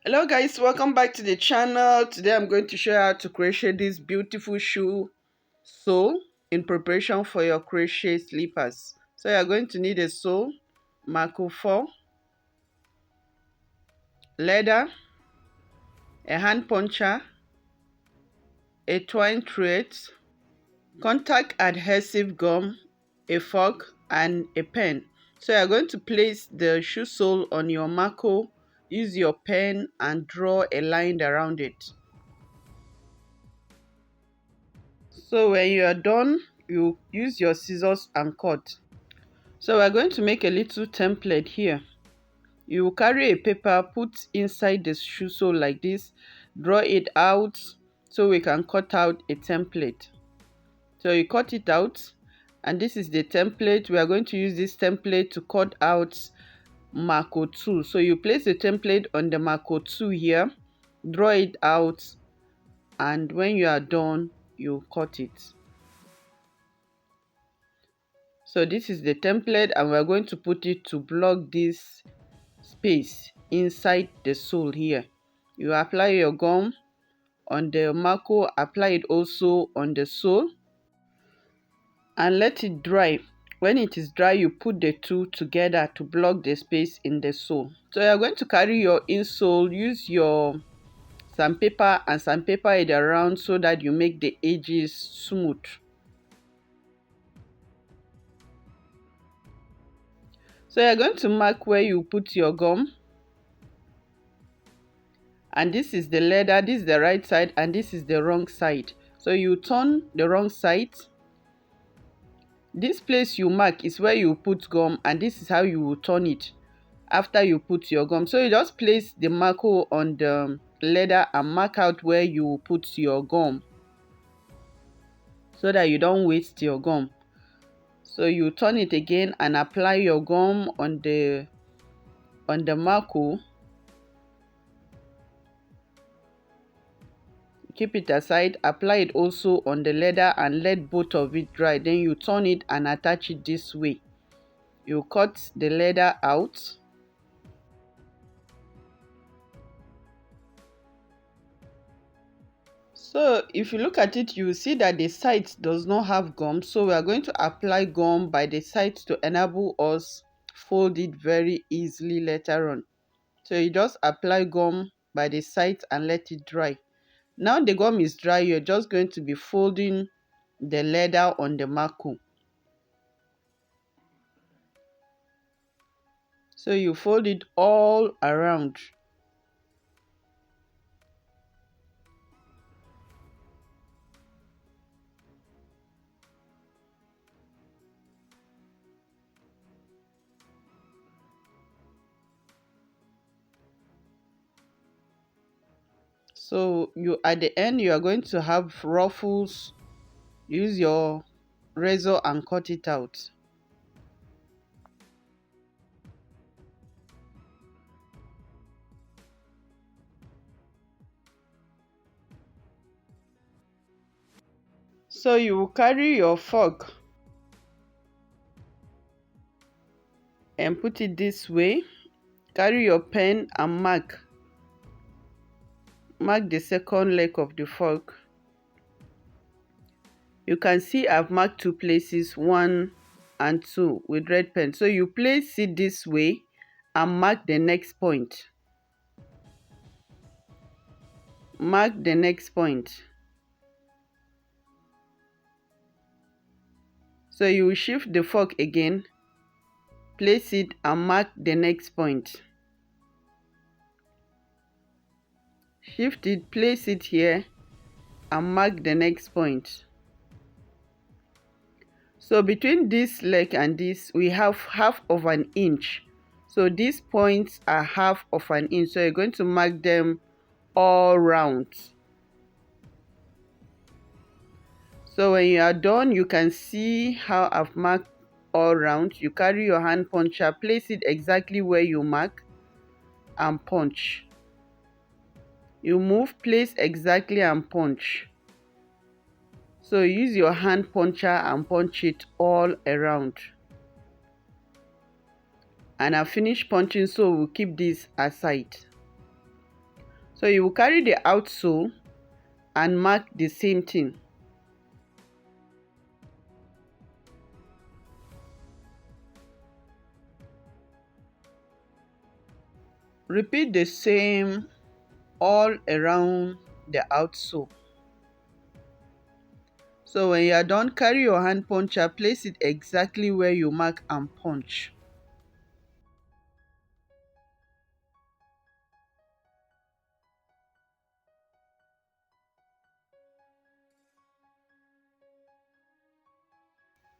Hello guys, welcome back to the channel. Today I'm going to show you how to crochet this beautiful shoe sole in preparation for your crochet slippers. So you're going to need a sole, Marco 4, leather, a hand puncher, a twine thread, contact adhesive gum, a fork and a pen. So you're going to place the shoe sole on your Marco, use your pen and draw a line around it. So when you are done, you use your scissors and cut. So we're going to make a little template here. You will carry a paper, put inside the shoe sole like this, draw it out so we can cut out a template. So you cut it out and this is the template. We are going to use this template to cut out Marco 2. So you place the template on the Marco 2 here, draw it out, and when you are done, you cut it. So this is the template and we're going to put it to block this space inside the sole here. You apply your gum on the Marco, apply it also on the sole and let it dry. When it is dry, you put the two together to block the space in the sole. So you're going to carry your insole, use your sandpaper and sandpaper it around so that you make the edges smooth. So you're going to mark where you put your gum. And this is the leather, this is the right side and this is the wrong side. So you turn the wrong side. This place you mark is where you put gum and this is how you will turn it after you put your gum. So you just place the Marco on the leather and mark out where you put your gum so that you don't waste your gum. So you turn it again and apply your gum on the Marco. Keep it aside, apply it also on the leather and let both of it dry. Then you turn it and attach it this way. You cut the leather out. So if you look at it, you will see that the side does not have gum. So we are going to apply gum by the side to enable us fold it very easily later on. So you just apply gum by the side and let it dry. Now the gum is dry, you're just going to be folding the leather on the Marco. So you fold it all around. So you at the end you are going to have ruffles. Use your razor and cut it out. So you will carry your fork and put it this way. Carry your pen and mark the second leg of the fork. You can see I've marked two places, 1 and 2 with red pen. So you place it this way and mark the next point. Mark the next point. So you will shift the fork again, place it and mark the next point. Shift it, place it here and mark the next point. So between this leg and this, we have half of an inch. So these points are half of an inch. So you're going to mark them all round. So when you are done, you can see how I've marked all round. You carry your hand puncher, place it exactly where you mark and punch. You move, place exactly and punch. So use your hand puncher and punch it all around. And I finished punching, so we'll keep this aside. So you will carry the outsole and mark the same thing. Repeat the same all around the outsole. So when you are done, carry your hand puncher, place it exactly where you mark and punch.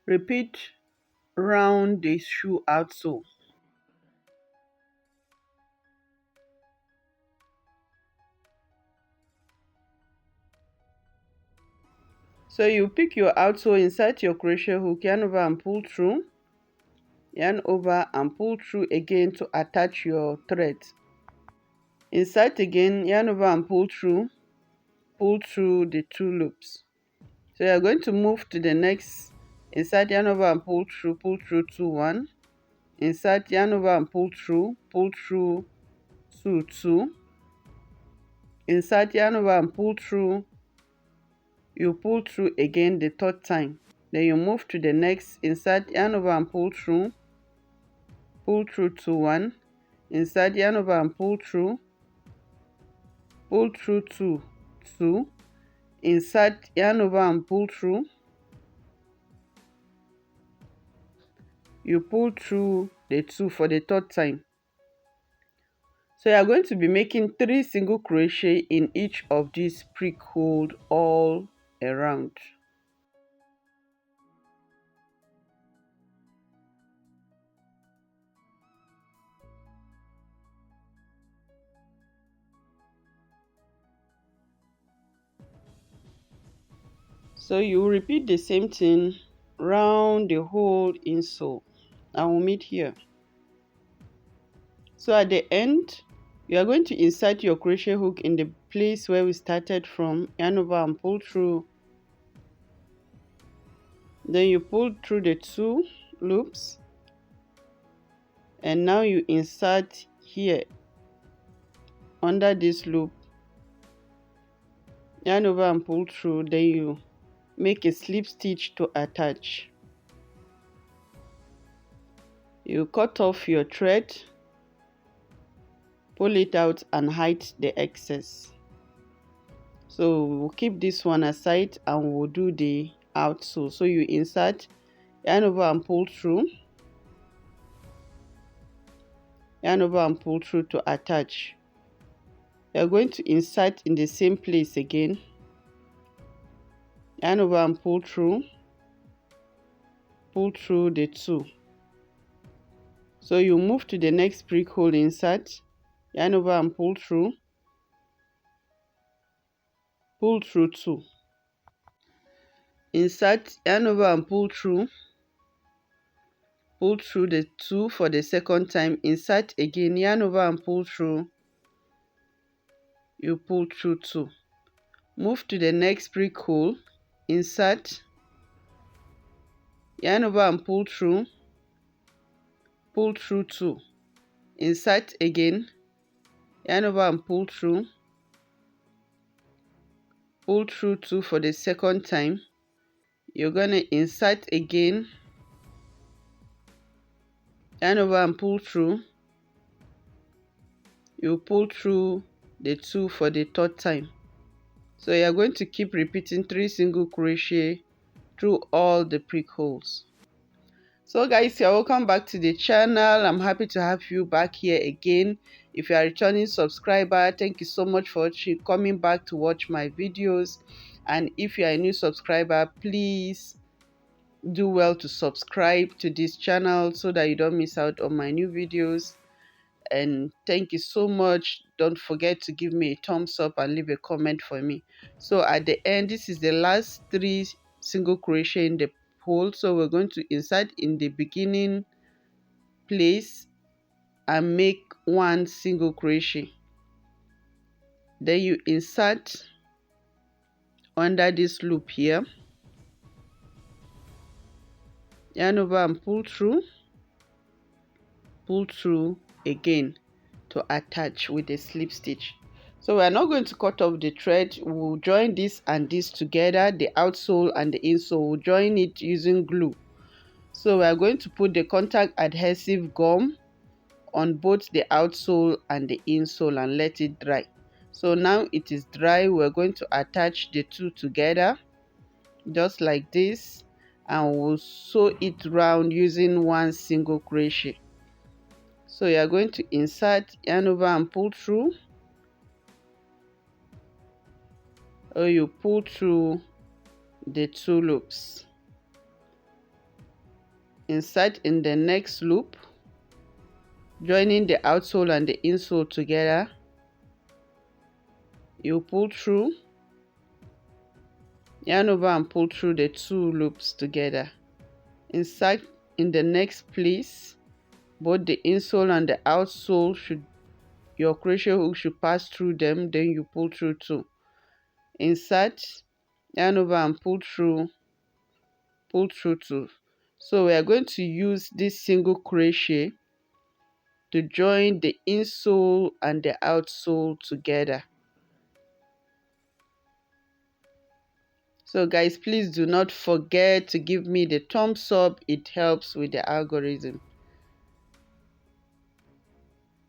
Repeat round the shoe outsole. So you pick your outsole, insert your crochet hook, yarn over and pull through, yarn over and pull through again to attach your thread. Insert again, yarn over and pull through the 2 loops. So you're going to move to the next, insert, yarn over and pull through 2 1, insert, yarn over and pull through 2 2, insert, yarn over and pull through, you pull through again the 3rd time. Then you move to the next, insert, yarn over and pull through 2 1, insert, yarn over and pull through 2 2, insert, yarn over and pull through, you pull through the 2 for the 3rd time. So you are going to be making 3 single crochet in each of these prick holes all around. So you repeat the same thing round the whole insole, and we'll meet here. So at the end, you are going to insert your crochet hook in the place where we started from, yarn over and pull through. Then you pull through the 2 loops, and now you insert here under this loop, yarn over and pull through, then you make a slip stitch to attach. You cut off your thread, pull it out and hide the excess. So we'll keep this one aside and we'll do the outsole. So you insert, yarn over and pull through, yarn over and pull through to attach. You're going to insert in the same place again, yarn over and pull through the 2. So you move to the next prick hole, insert, yarn over and pull through 2, insert, yarn over and pull through the 2 for the 2nd time, insert again, yarn over and pull through, you pull through 2. Move to the next prick hole, insert, yarn over and pull through 2, insert again, yarn over and pull through 2 for the 2nd time. You're going to insert again, yarn over and pull through, you pull through the 2 for the 3rd time. So you're going to keep repeating 3 single crochet through all the prick holes. So guys, you're welcome back to the channel. I'm happy to have you back here again. If you are a returning subscriber, thank you so much for coming back to watch my videos. And if you are a new subscriber, please do well to subscribe to this channel so that you don't miss out on my new videos. And thank you so much. Don't forget to give me a thumbs up and leave a comment for me. So at the end, this is the last 3 single crochet in the hole. So we're going to insert in the beginning place and make 1 single crochet. Then you insert under this loop here, yarn over and pull through again to attach with a slip stitch. So we're not going to cut off the thread. We'll join this and this together, the outsole and the insole. We'll join it using glue. So we're going to put the contact adhesive gum on both the outsole and the insole and let it dry. So now it is dry, we're going to attach the two together just like this, and we'll sew it round using one single crochet. So you are going to insert, yarn over and pull through, or you pull through the two loops. Insert in the next loop, joining the outsole and the insole together. You pull through, yarn over and pull through the two loops together. Insert in the next place, both the insole and the outsole your crochet hook should pass through them, then you pull through too. Insert, yarn over and pull through too. So we are going to use this single crochet to join the insole and the outsole together. So guys, please do not forget to give me the thumbs up. It helps with the algorithm.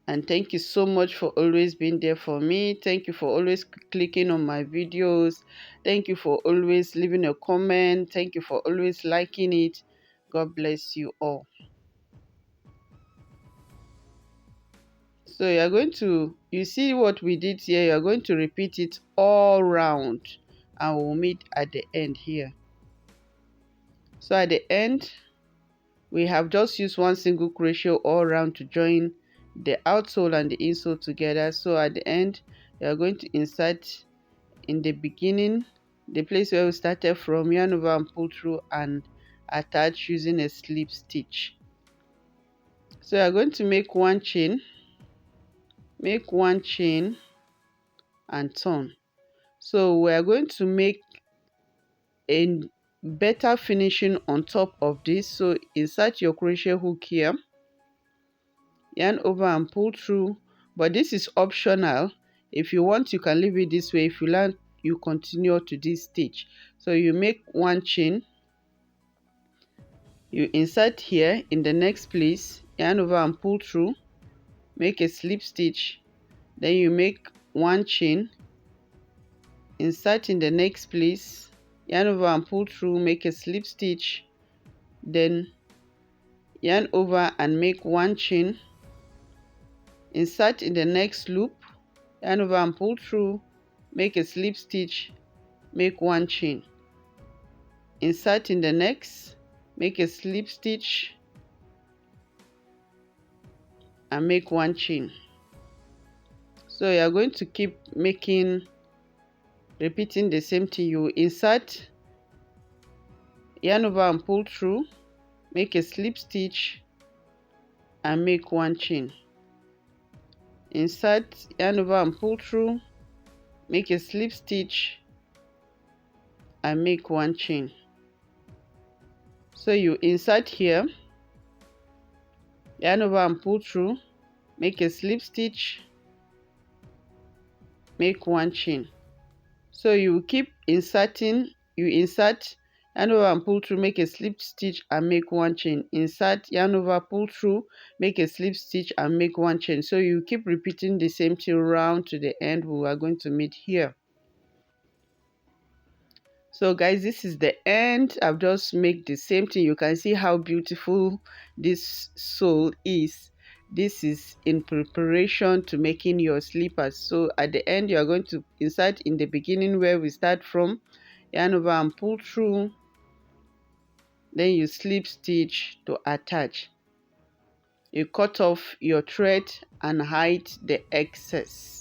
And thank you so much for always being there for me. Thank you for always clicking on my videos. Thank you for always leaving a comment. Thank you for always liking it. God bless you all. So you're going to, you see what we did here, you're going to repeat it all round, and we'll meet at the end here. So at the end, we have just used one single crochet all around to join the outsole and the insole together. So at the end, you are going to insert in the beginning, the place where we started from, yarn over and pull through and attach using a slip stitch. So you are going to make one chain and turn. So we are going to make a better finishing on top of this. So insert your crochet hook here, yarn over and pull through, but this is optional. If you want, you can leave it this way. If you learn, you continue to this stage. So you make one chain, you insert here in the next place, yarn over and pull through, make a slip stitch, then you make one chain, insert in the next place, yarn over and pull through, make a slip stitch, then yarn over and make one chain, insert in the next loop, yarn over and pull through, make a slip stitch, make one chain, insert in the next, make a slip stitch and make one chain. So you are going to keep repeating the same thing. You insert, yarn over and pull through, make a slip stitch and make one chain, insert, yarn over and pull through, make a slip stitch and make one chain. So you insert here, yarn over and pull through, make a slip stitch, make one chain. So you keep inserting, you insert, yarn over and pull through, make a slip stitch and make one chain, insert, yarn over, pull through, make a slip stitch and make one chain. So you keep repeating the same thing round to the end. We are going to meet here. So guys, this is the end. I've just made the same thing. You can see how beautiful this sole is. This is in preparation to making your slippers. So at the end, you are going to insert in the beginning where we start from, yarn over and pull through, then you slip stitch to attach. You cut off your thread and hide the excess.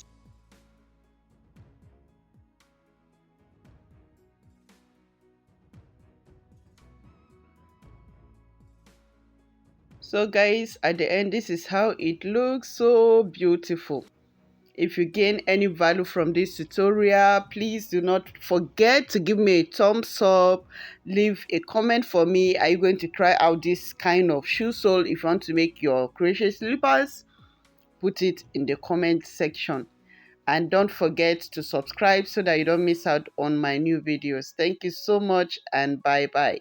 So guys, at the end, this is how it looks. So beautiful. If you gain any value from this tutorial, please do not forget to give me a thumbs up. Leave a comment for me. Are you going to try out this kind of shoe sole? If you want to make your crochet slippers, put it in the comment section. And don't forget to subscribe so that you don't miss out on my new videos. Thank you so much and bye bye.